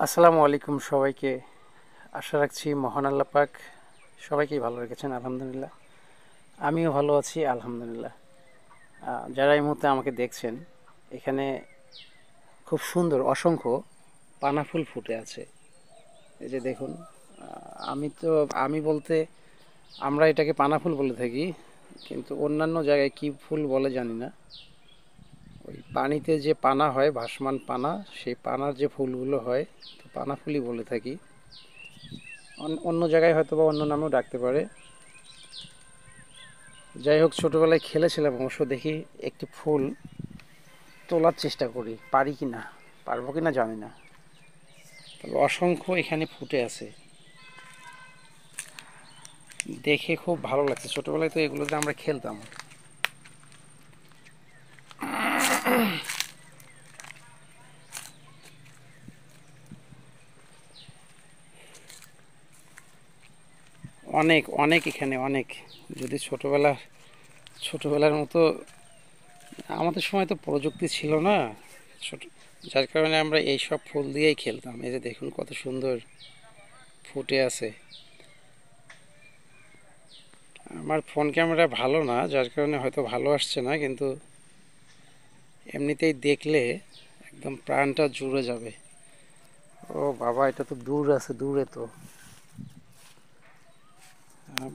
আসসালামু আলাইকুম সবাইকে। আশা রাখছি মহান আল্লাহ পাক সবাইকেই ভালো রেখেছেন আলহামদুলিল্লাহ। আমিও ভালো আছি আলহামদুলিল্লাহ। যারা এই মুহূর্তে আমাকে দেখছেন, এখানে খুব সুন্দর অসংখ্য পানা ফুল ফুটে আছে। এই যে দেখুন, আমি বলতে আমরা এটাকে পানা ফুল বলে থাকি, কিন্তু অন্যান্য জায়গায় কি ফুল বলে জানি না। ওই পানিতে যে পানা হয়, ভাসমান পানা, সেই পানার যে ফুলগুলো হয়, তো পানা ফুলই বলে থাকি। অন্য জায়গায় হয়তো বা অন্য নামেও ডাকতে পারে। যাই হোক, ছোটবেলায় খেলেছিলাম অবশ্য। দেখি একটি ফুল তোলার চেষ্টা করি, পারি কি না, পারবো কি না জানি না, তবে অসংখ্য এখানে ফুটে আছে। দেখে খুব ভালো লাগছে। ছোটবেলায় তো এগুলোতে আমরা খেলতাম। অনেক অনেক এখানে অনেক। যদি ছোটবেলার মতো, আমাদের সময় তো প্রযুক্তি ছিল না, ছোট, যার কারণে আমরা এই সব ফুল দিয়েই খেলতাম। এই যে দেখুন কত সুন্দর ফুটে আছে। আমার ফোন ক্যামেরা ভালো না, যার কারণে হয়তো ভালো আসছে না, কিন্তু এমনিতেই দেখলে একদম প্রাণটা জুড়ে যাবে। ও বাবা, এটা তো দূর আছে, দূরে তো।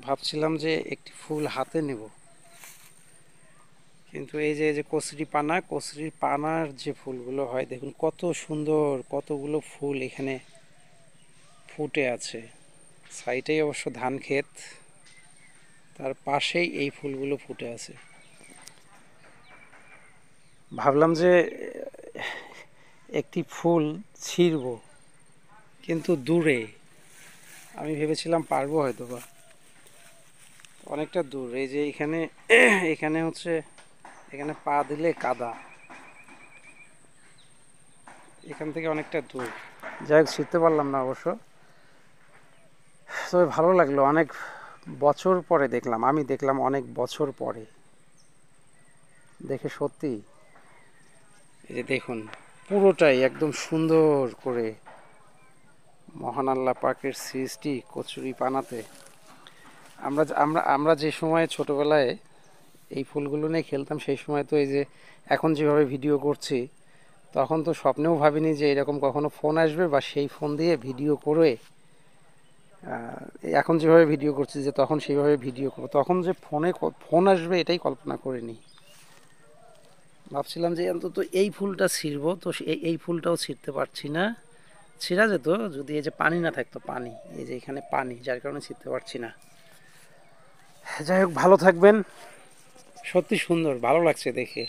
ভাবছিলাম যে একটি ফুল হাতে নেব, কিন্তু এই যে কচুরি পানার যে ফুলগুলো হয়, দেখুন কত সুন্দর, কতগুলো ফুল এখানে ফুটে আছে। সাইডেই অবশ্য ধান ক্ষেত, তার পাশেই এই ফুলগুলো ফুটে আছে। ভাবলাম যে একটি ফুল ছিঁড়ব, কিন্তু দূরে। আমি ভেবেছিলাম পারবো হয়তো বা, অনেকটা দূর। এই যে এখানে এখানে হচ্ছে, এখানে পা দিলে কাদা, এখান থেকে অনেকটা দূর। যাই হোক, শিখতে পারলাম না অবশ্য। তবে ভালো লাগলো। অনেক বছর পরে দেখলাম, আমি দেখলাম অনেক বছর পরে। দেখে সত্যি, এই যে দেখুন, পুরোটাই একদম সুন্দর করে মহান আল্লাহ পাকের সৃষ্টি কচুরি পানাতে। আমরা আমরা আমরা যে সময় ছোটবেলায় এই ফুলগুলো নিয়ে খেলতাম, সেই সময় তো এই যে এখন যেভাবে ভিডিও করছি, তখন তো স্বপ্নেও ভাবিনি যে এরকম কখনো ফোন আসবে, বা সেই ফোন দিয়ে ভিডিও করে এখন যেভাবে ভিডিও করছি, যে তখন সেইভাবে ভিডিও করবো। তখন যে ফোন আসবে এটাই কল্পনা করিনি। ভাবছিলাম যে অন্তত এই ফুলটা ছিঁড়বো, তো এই ফুলটাও ছিঁড়তে পারছি না। ছিঁড়া যেত যদি এই যে পানি না থাকতো, পানি, এই যে এখানে পানি, যার কারণে ছিঁড়তে পারছি না। যাই হোক, ভালো থাকবেন। সত্যি সুন্দর, ভালো লাগছে দেখে।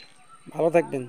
ভালো থাকবেন।